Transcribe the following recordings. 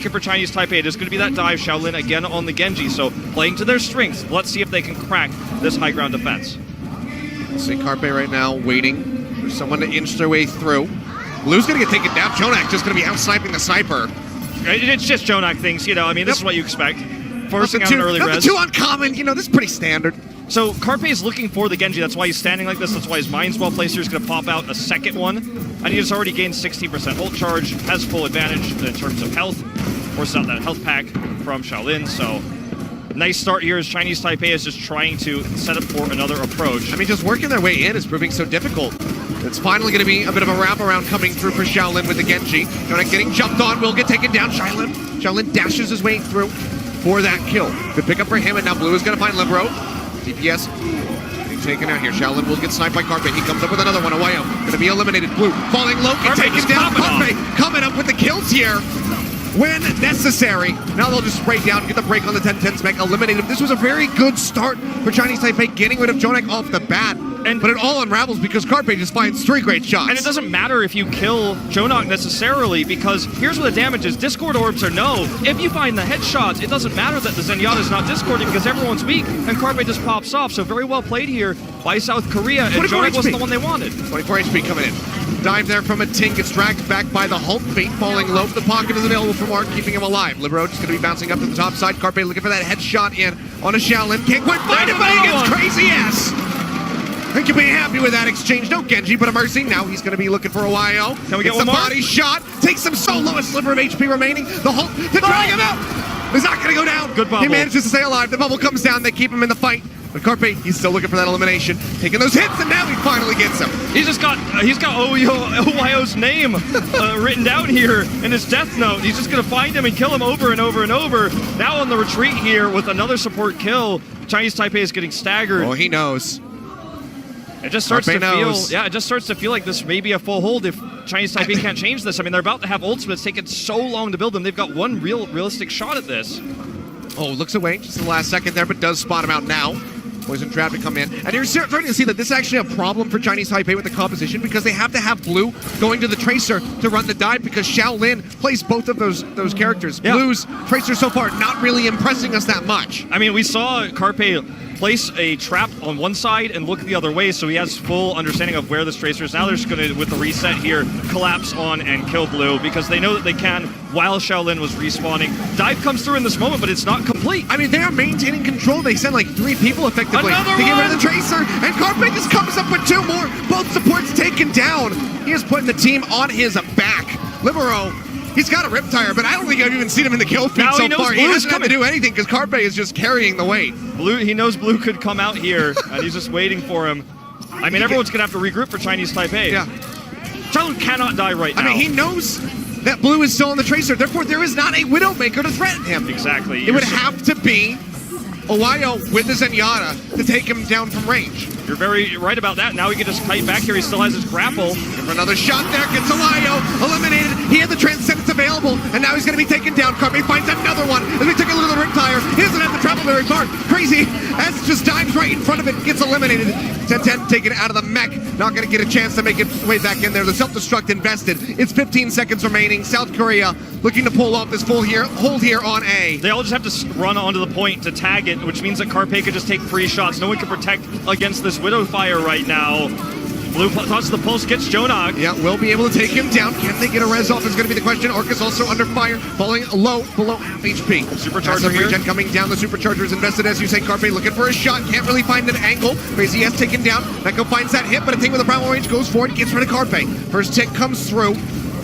here for Chinese Taipei. It is going to be that dive. Shaolin again on the Genji, so playing to their strengths. Let's see if they can crack this high ground defense. See Carpe right now waiting for someone to inch their way through. Blue's going to get taken down. Jonak just going to be out-sniping the sniper. It's just Jonak things, you know. I mean, this is what you expect. Forcing out an early res. Not the 2 uncommon, you know, this is pretty standard. So Carpe is looking for the Genji. That's why he's standing like this. That's why his mind's well placed here. He's going to pop out a second one. And he has already gained 60% ult charge. Has full advantage in terms of health. Forces out that health pack from Shaolin. So nice start here as Chinese Taipei is just trying to set up for another approach. I mean, just working their way in is proving so difficult. It's finally going to be a bit of a wraparound coming through for Shaolin with the Genji. Jonak getting jumped on, will get taken down. Shaolin dashes his way through for that kill. Good pickup for him, and now Blue is going to find Libero. DPS getting taken out here. Shaolin will get sniped by Carpe. He comes up with another one. Awayo going to be eliminated. Blue falling low, get taken down. Carpe coming up with the kills here when necessary. Now they'll just spray down, get the break on the 10-10 spec, eliminate him. This was a very good start for Chinese Taipei, getting rid of Jonak off the bat. But it all unravels because Carpe just finds 3 great shots. And it doesn't matter if you kill Jonak necessarily, because here's where the damage is. Discord orbs are no. If you find the headshots, it doesn't matter that the Zenyatta is not discording because everyone's weak, and Carpe just pops off. So very well played here by South Korea, and Jonak wasn't the one they wanted. 24 HP coming in. Dive there from a Tink, gets dragged back by the Hulk. Bait falling low. The pocket is available for Mark, keeping him alive. Libero just going to be bouncing up to the top side. Carpe looking for that headshot in on a Shaolin. Can't quite find it, but he gets crazy ass. I think you'll be happy with that exchange. No Genji, but a Mercy. Now he's going to be looking for a YO. Can we get one more? Body shot. Takes him solo. A sliver of HP remaining. The Hulk to drag him out. He's not going to go down. Good bubble. He manages to stay alive. The bubble comes down. They keep him in the fight. But Carpe, he's still looking for that elimination. Taking those hits, and now he finally gets him. He's got OYO's name written down here in his death note. He's just going to find him and kill him over and over and over. Now on the retreat here with another support kill. Chinese Taipei is getting staggered. Oh, he knows. It just starts to feel, yeah, it just starts to feel like this may be a full hold if Chinese Taipei can't change this. I mean, they're about to have ults, but it's taken so long to build them. They've got one realistic shot at this. Oh, looks away just in the last second there, but does spot him out now. Poison Trap to come in. And you're starting to see that this is actually a problem for Chinese Taipei with the composition because they have to have Blue going to the Tracer to run the dive because Shaolin plays both of those characters. Yeah. Blue's Tracer so far not really impressing us that much. I mean, we saw Carpe place a trap on one side and look the other way, so he has full understanding of where this Tracer is. Now they're just going to, with the reset here, collapse on and kill Blue because they know that they can while Shaolin was respawning. Dive comes through in this moment, but it's not complete. I mean, they are maintaining control. They send like 3 people effectively to get rid of the Tracer, and Carpe just comes up with 2 more. Both supports taken down. He is putting the team on his back. Libero, he's got a Riptire, but I don't think I've even seen him in the kill feed so far. He doesn't have to do anything because Carpe is just carrying the weight. Blue, he knows Blue could come out here, and he's just waiting for him. I mean, everyone's going to have to regroup for Chinese Taipei. Yeah. Shaolin cannot die right now. I mean, he knows that Blue is still on the Tracer. Therefore, there is not a Widowmaker to threaten him. Exactly. It would have to be Owayo with the Zenyatta to take him down from range. You're very right about that. Now he can just kite back here. He still has his grapple. Give another shot there. Gets Owayo eliminated. He had the Transcendence available, and now he's going to be taken down. Carpe finds another one. As we take a look at the Riptire, he doesn't have to travel very far. Crazy. As just dives right in front of it, gets eliminated. 10-10 taken out of the mech. Not going to get a chance to make its way back in there. The self-destruct invested. It's 15 seconds remaining. South Korea looking to pull off this hold here on A. They all just have to run onto the point to tag it, which means that Carpe could just take 3 shots. No one can protect against this Widow Fire right now. Blue tosses the pulse, gets Jonak. Yeah, will be able to take him down. Can they get a res off is going to be the question. Orcus also under fire, falling low, below half HP. Supercharger here. Regen coming down. The Supercharger is invested, as you say. Carpe looking for a shot. Can't really find an angle. Crazy S taken down. Neko finds that hit, but a thing with a Brown range goes forward, gets rid of Carpe. First tick comes through.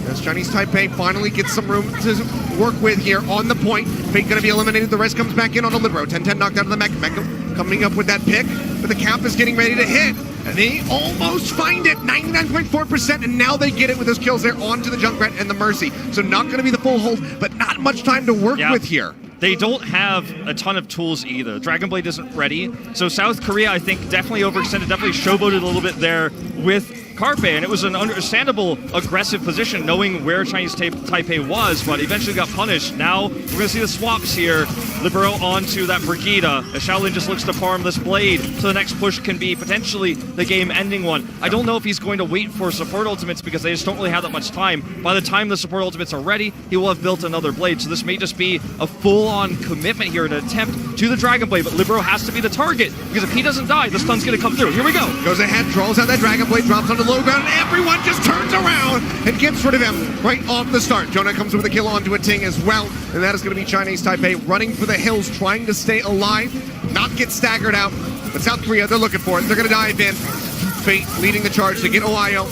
As Chinese Taipei finally gets some room to work with here on the point. Fate going to be eliminated. The rest comes back in on a Libero. 10-10 knocked out of the mech. Mecca coming up with that pick, but the cap is getting ready to hit. And they almost find it, 99.4%, and now they get it with those kills there onto the Junkrat and the Mercy. So not going to be the full hold, but not much time to work with here. They don't have a ton of tools either. Dragon Blade isn't ready. So South Korea, I think, definitely overextended, definitely showboated a little bit there with Carpe, and it was an understandable aggressive position knowing where Chinese Taipei was, but eventually got punished. Now we're going to see the swaps here. Libero onto that Brigida, as Shaolin just looks to farm this blade, so the next push can be potentially the game-ending one. I don't know if he's going to wait for support ultimates because they just don't really have that much time. By the time the support ultimates are ready, he will have built another blade, so this may just be a full-on commitment here, an attempt to the Dragon Blade, but Libero has to be the target, because if he doesn't die, the stun's going to come through. Here we go. Goes ahead, draws out that Dragon Blade, drops on the low ground, and everyone just turns around and gets rid of him right off the start. Jonah comes with a kill onto a Ting as well, and that is going to be Chinese Taipei running for the hills, trying to stay alive, not get staggered out. But South Korea, they're looking for it. They're going to dive in. Fate leading the charge to get Ohio.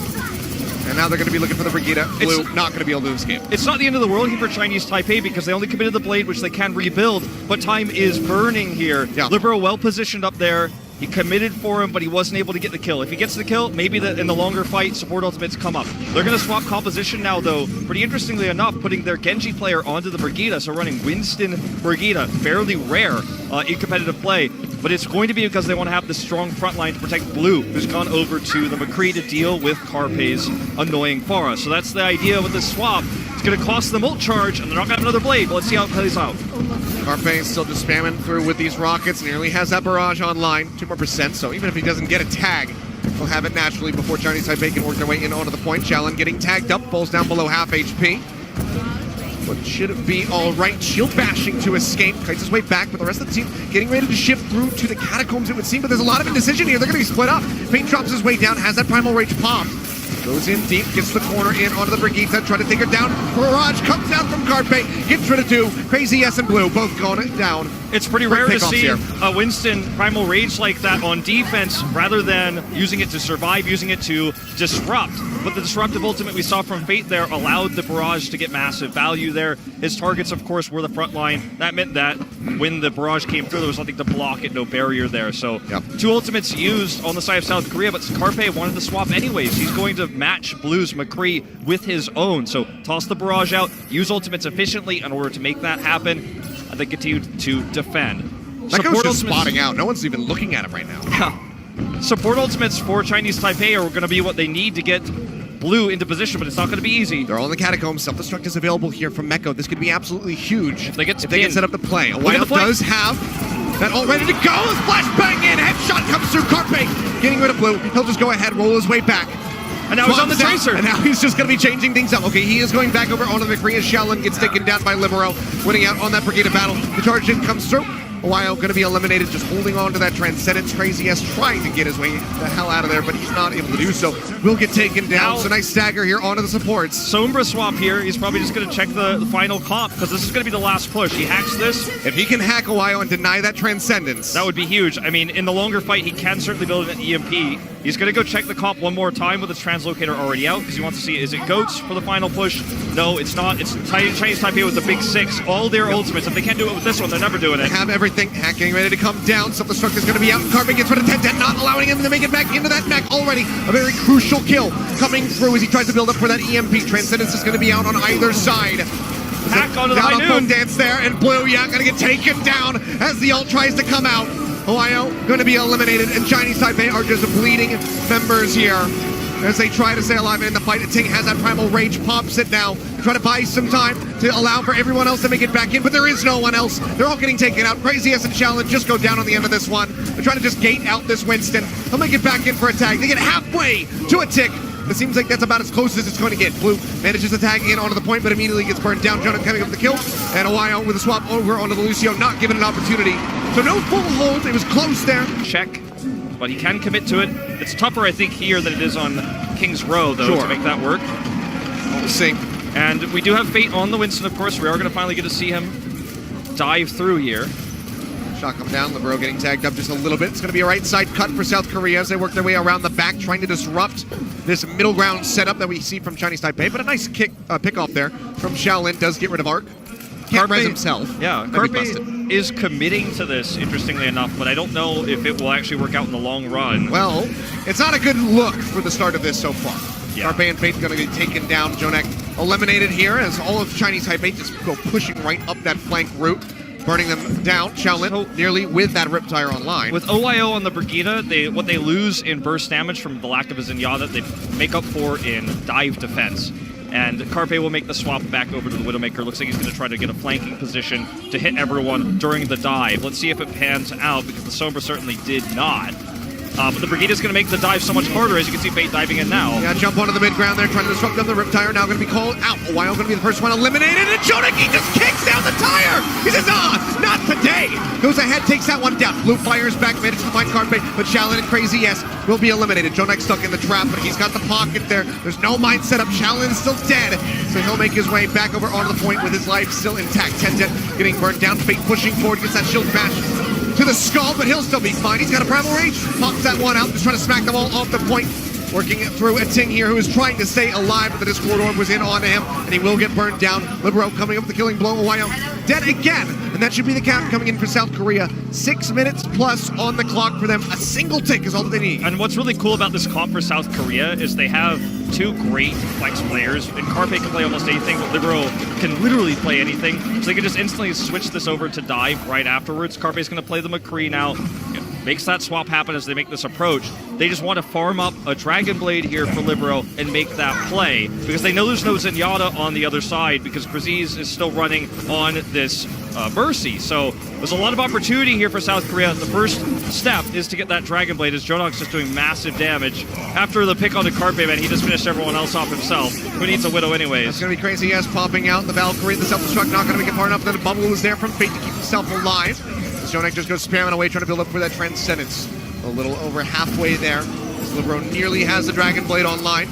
And now they're going to be looking for the Brigida. Blue not going to be able to escape. It's not the end of the world here for Chinese Taipei because they only committed the blade, which they can rebuild, but time is burning here. Yeah. Libero well positioned up there. He committed for him, but he wasn't able to get the kill. If he gets the kill, maybe in the longer fight, support ultimates come up. They're going to swap composition now, though. Pretty interestingly enough, putting their Genji player onto the Brigida, so running Winston Brigida, fairly rare in competitive play. But it's going to be because they want to have this strong front line to protect Blue, who's gone over to the McCree to deal with Carpe's annoying Pharah. So that's the idea with this swap. It's going to cost them ult charge, and they're not going to have another blade, but let's see how it plays out. Carpe is still just spamming through with these rockets, nearly has that barrage online, 2% more, so even if he doesn't get a tag, he'll have it naturally before Chinese Taipei can work their way in onto the point. Shaolin getting tagged up, falls down below half HP. But should be all right. Shield bashing to escape, kites his way back, but the rest of the team getting ready to shift through to the catacombs, it would seem, but there's a lot of indecision here. They're going to be split up. Fate drops his way down, has that Primal Rage popped. Goes in deep, gets the corner in onto the Brigida, trying to take her down. Barrage comes out from Carpe, gets rid of two. Crazy S and Blue both going down. It's pretty rare to see a Winston Primal Rage like that on defense rather than using it to survive, using it to disrupt. But the disruptive ultimate we saw from Fate there allowed the barrage to get massive value there. His targets, of course, were the front line. That meant that when the barrage came through, there was nothing to block it, no barrier there. So two ultimates used on the side of South Korea, but Carpe wanted to swap anyways. He's going to match Blue's McCree with his own. So toss the barrage out, use ultimates efficiently in order to make that happen. They continue to defend. That goes just spotting out. No one's even looking at him right now. Yeah. Support ultimates for Chinese Taipei are going to be what they need to get Blue into position, but it's not going to be easy. They're all in the catacombs. Self-destruct is available here from Meko. This could be absolutely huge if they get set up to play. Wild does have that all ready to go. Flashbang in. Headshot comes through. Carpe getting rid of Blue. He'll just go ahead, roll his way back. And now he's on the Tracer. And now he's just going to be changing things up. Okay, he is going back over onto the McCree as Shaolin gets taken down by Libero, winning out on that Brigida battle. The charge in comes through. Ohio going to be eliminated, just holding on to that Transcendence. Crazy S trying to get his way the hell out of there, but he's not able to do so. Will get taken down. Now, so nice stagger here onto the supports. Sombra swap here. He's probably just going to check the final comp, because this is going to be the last push. He hacks this. If he can hack Ohio and deny that Transcendence, that would be huge. I mean, in the longer fight, he can certainly build an EMP. He's going to go check the comp one more time with his translocator already out, because he wants to see, is it Goats for the final push? No, it's not. It's Chinese Taipei with the big six. All their ultimates. If they can't do it with this one, they're never doing it. They have everything. Hacking ready to come down. Self-destruct is going to be out. Carpe gets rid of 10-10, not allowing him to make it back into that mech already. A very crucial kill coming through as he tries to build up for that EMP. Transcendence is going to be out on either side. Hack onto the high noon. Dance there, and Blue, going to get taken down as the ult tries to come out. Ohio going to be eliminated, and Chinese Taipei are just bleeding members here as they try to stay alive in the fight. Ting has that Primal Rage, pops it now. They try to buy some time to allow for everyone else to make it back in, but there is no one else. They're all getting taken out. Crazy S and Shaolin just go down on the end of this one. They're trying to just gate out this Winston. He'll make it back in for a tag. They get halfway to a tick. It seems like that's about as close as it's going to get. Blue manages to tag in onto the point, but immediately gets burned down. Jonah coming up with the kill, and Ohio with a swap over onto the Lucio, not given an opportunity. So no full hold. It was close there. Check, but he can commit to it. It's tougher, I think, here than it is on King's Row, though, to make that work. We'll see. And we do have Fate on the Winston, of course. We are going to finally get to see him dive through here. Shot come down, Libero getting tagged up just a little bit. It's going to be a right side cut for South Korea as they work their way around the back, trying to disrupt this middle ground setup that we see from Chinese Taipei. But a nice pick off there from Shaolin does get rid of Arc. Can't res himself. Yeah, Carpe is committing to this, interestingly enough, but I don't know if it will actually work out in the long run. Well, it's not a good look for the start of this so far. Yeah. Carpe and Fate going to get taken down. Jonek eliminated here as all of Chinese Taipei just go pushing right up that flank route. burning them down. Shaolin nearly with that Riptire online. With OYO on the Brigitte, what they lose in burst damage from the lack of a Zenyatta, they make up for in dive defense. And Carpe will make the swap back over to the Widowmaker. Looks like he's going to try to get a flanking position to hit everyone during the dive. Let's see if it pans out, because the Sombra certainly did not. But the Brigitte is going to make the dive so much harder, as you can see Fate diving in now. Yeah, jump onto the mid ground there, trying to disrupt them. The Riptire now going to be called out. Owayo going to be the first one eliminated, and Jonaki just kicks down the tire! He says, not today! Goes ahead, takes that one down. Blue fires back, made it to the mine Carpe, but Shaolin and Crazy Yes will be eliminated. Jonak stuck in the trap, but he's got the pocket there. There's no mine set up. Shaolin is still dead, so he'll make his way back over onto the point with his life still intact. 10-10 getting burned down. Fate pushing forward, gets that shield bash to the skull, but he'll still be fine. He's got a Primal Rage. Pops that one out, just trying to smack them all off the point. Working it through a Ting here who is trying to stay alive, but the Discord Orb was in on him, and he will get burned down. Libero coming up with the killing blow. Owayo dead again, and that should be the count coming in for South Korea. 6 minutes plus on the clock for them. A single tick is all that they need. And what's really cool about this comp for South Korea is they have two great flex players, and Carpe can play almost anything, but Libero can literally play anything, so they can just instantly switch this over to dive right afterwards. Carpe's going to play the McCree now. Makes that swap happen as they make this approach. They just want to farm up a Dragon Blade here for Libero and make that play, because they know there's no Zenyatta on the other side, because Kraziz is still running on this Mercy. So there's a lot of opportunity here for South Korea. The first step is to get that Dragon Blade, as Jonok's just doing massive damage. After the pick on the Carpe, man, he just finished everyone else off himself. Who needs a Widow anyways? It's going to be Crazy Yes popping out. The Valkyrie, the self-destruct, not going to make it far enough. Then the bubble is there from Fate to keep himself alive. Jonak just goes spamming away, trying to build up for that Transcendence. A little over halfway there. Libero nearly has the Dragon Blade online.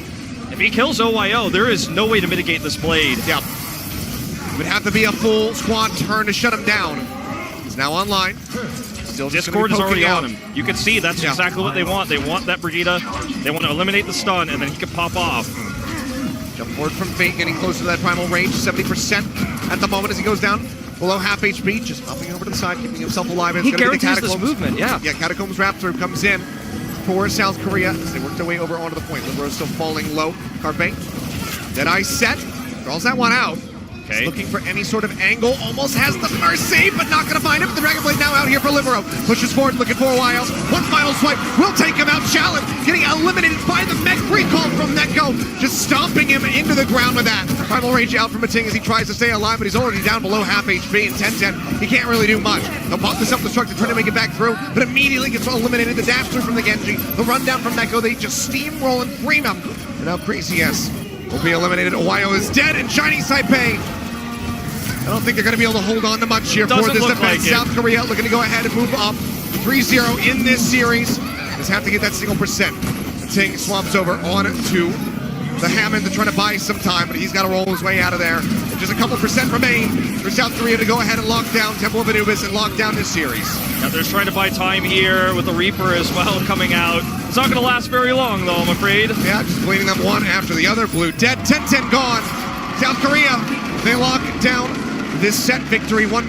If he kills OYO, there is no way to mitigate this blade. Yeah. It would have to be a full squad turn to shut him down. He's now online. Still just Discord is already out on him. You can see that's exactly what they want. They want that Brigitte. They want to eliminate the stun, and then he can pop off. Jump forward from Fate, getting close to that primal range. 70% at the moment as he goes down. Below half HP, just hopping over to the side, keeping himself alive. And he guarantees this movement, yeah. Yeah, Catacombs Raptor comes in for South Korea as they work their way over onto the point. Libero's still falling low. Carpe, Deadeye set, draws that one out. Okay. He's looking for any sort of angle, almost has the Mercy, but not gonna find him. The Dragon Blade now out here for Libero. Pushes forward, looking for a while. One final swipe, will take him out. Shaolin getting eliminated by the mech recall from Netgo. Just stomping him into the ground with that. Primal Rage out from a Ting as he tries to stay alive, but he's already down below half HP. And 10-10, he can't really do much. He'll pop the self-destruct to try to make it back through, but immediately gets eliminated. The dash through from the Genji. The rundown from Netgo, they just steamroll and frame him. And now Crazy Yes will be eliminated. Owayo is dead, and Chinese Taipei, I don't think they're going to be able to hold on to much here for this defense. Like South Korea looking to go ahead and move up 3-0 in this series. Just have to get that single percent. Ting swaps over on to the Hammond to try to buy some time, but he's got to roll his way out of there. And just a couple percent remain for South Korea to go ahead and lock down Temple of Anubis and lock down this series. Now they're trying to buy time here with the Reaper as well coming out. It's not going to last very long, though, I'm afraid. Yeah, just bleeding them one after the other. Blue dead, 10-10 gone. South Korea, they lock down this set victory. One more.